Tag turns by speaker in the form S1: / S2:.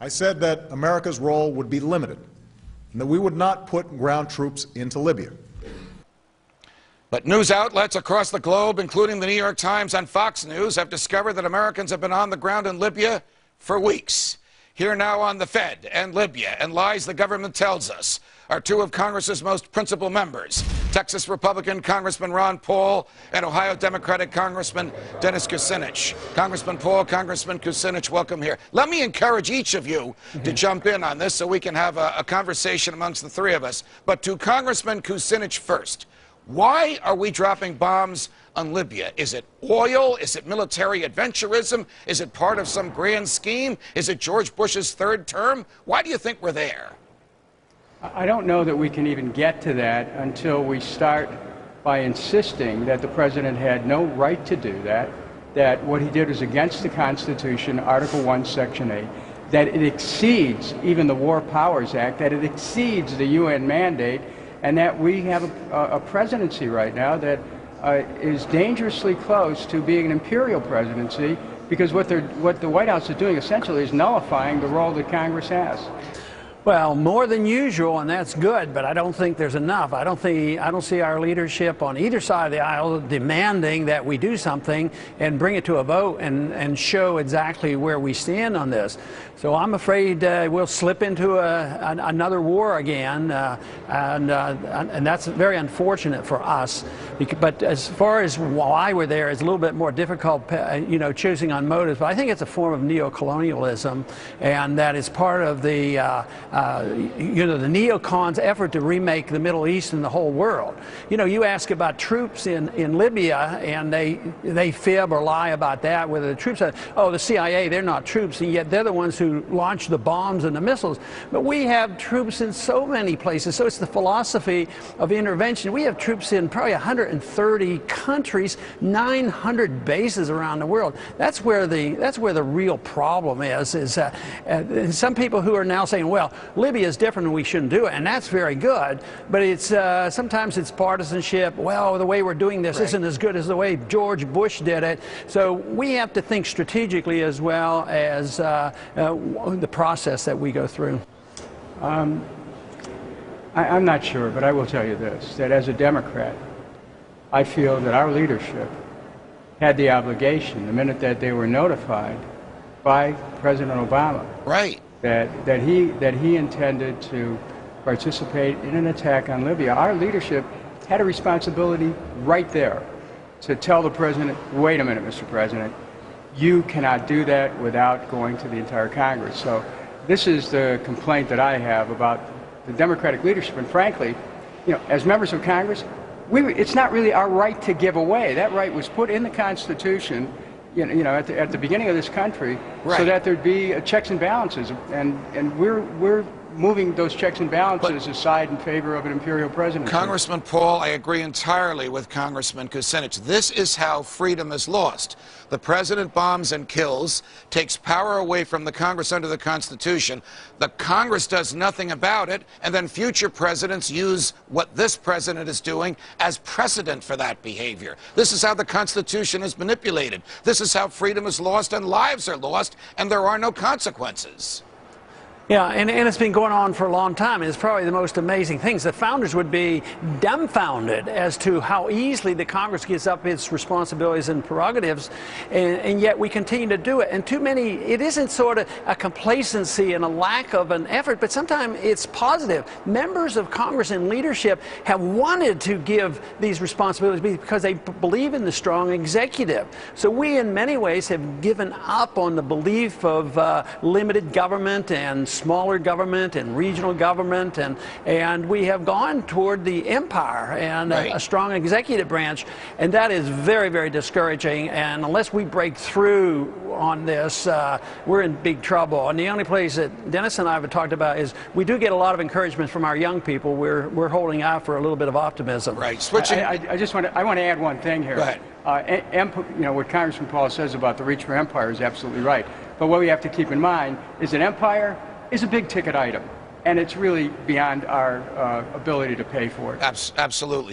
S1: I said that America's role would be limited and that we would not put ground troops into Libya.
S2: But news outlets across the globe, including the New York Times and Fox News, have discovered that Americans have been on the ground in Libya for weeks. Here now on the Fed and Libya and lies the government tells us are two of Congress's most principal members, Texas Republican Congressman Ron Paul and Ohio Democratic Congressman Dennis Kucinich. Congressman Paul, Congressman Kucinich, welcome here. Let me encourage each of you to jump in on this so we can have a conversation amongst the three of us. But to Congressman Kucinich first. Why are we dropping bombs on Libya? Is it oil? Is it military adventurism? Is it part of some grand scheme? Is it George Bush's third term? Why do you think we're there?
S3: I don't know that we can even get to that until we start by insisting that the president had no right to do that, that what he did was against the Constitution, Article 1, Section 8, that it exceeds even the War Powers Act, that it exceeds the UN mandate, and that we have a presidency right now that is dangerously close to being an imperial presidency, because what the White House is doing essentially is nullifying the role that Congress has.
S4: Well, more than usual, and that's good, but I don't think there's enough. I don't see our leadership on either side of the aisle demanding that we do something and bring it to a vote and show exactly where we stand on this. So I'm afraid we'll slip into another war again, and that's very unfortunate for us. But as far as why we're there, it's a little bit more difficult, choosing on motives. But I think it's a form of neocolonialism, and that is part of the the neocons' effort to remake the Middle East and the whole world. You ask about troops in Libya, and they fib or lie about that, whether the troops are, oh, the CIA, they're not troops, and yet they're the ones who launch the bombs and the missiles. But we have troops in so many places, so it's the philosophy of intervention. We have troops in probably 130 countries, 900 bases around the world. That's where the real problem is some people who are now saying, well, Libya is different and we shouldn't do it, and that's very good, but it's sometimes it's partisanship. Well, the way we're doing this isn't as good as the way George Bush did it. So we have to think strategically as well as the process that we go through.
S3: I'm not sure, but I will tell you this, that as a Democrat, I feel that our leadership had the obligation, the minute that they were notified by President Obama, that he intended to participate in an attack on Libya. Our leadership had a responsibility right there to tell the president, wait a minute, Mr. President, you cannot do that without going to the entire Congress. So this is the complaint that I have about the Democratic leadership. And frankly, as members of Congress, it's not really our right to give away. That right was put in the Constitution at the beginning of this country, so that there'd be checks and balances, and we're moving those checks and balances aside in favor of an imperial presidency.
S2: Congressman Paul, I agree entirely with Congressman Kucinich. This is how freedom is lost. The president bombs and kills, takes power away from the Congress under the Constitution. The Congress does nothing about it, and then future presidents use what this president is doing as precedent for that behavior. This is how the Constitution is manipulated. This is how freedom is lost and lives are lost, and there are no consequences.
S4: Yeah, and it's been going on for a long time. It's probably the most amazing things. The founders would be dumbfounded as to how easily the Congress gives up its responsibilities and prerogatives, and yet we continue to do it. And too many, it isn't sort of a complacency and a lack of an effort, but sometimes it's positive. Members of Congress and leadership have wanted to give these responsibilities because they believe in the strong executive. So we, in many ways, have given up on the belief of limited government and smaller government and regional government, and we have gone toward the empire and a strong executive branch, and that is very, very discouraging. And unless we break through on this, we're in big trouble. And the only place that Dennis and I have talked about is we do get a lot of encouragement from our young people. We're holding out for a little bit of optimism.
S2: Right. Switching.
S3: I want to add one thing here.
S2: Go ahead.
S3: What Congressman Paul says about the reach for empire is absolutely right. But what we have to keep in mind is that empire is a big ticket item, and it's really beyond our ability to pay for it.
S2: Absolutely.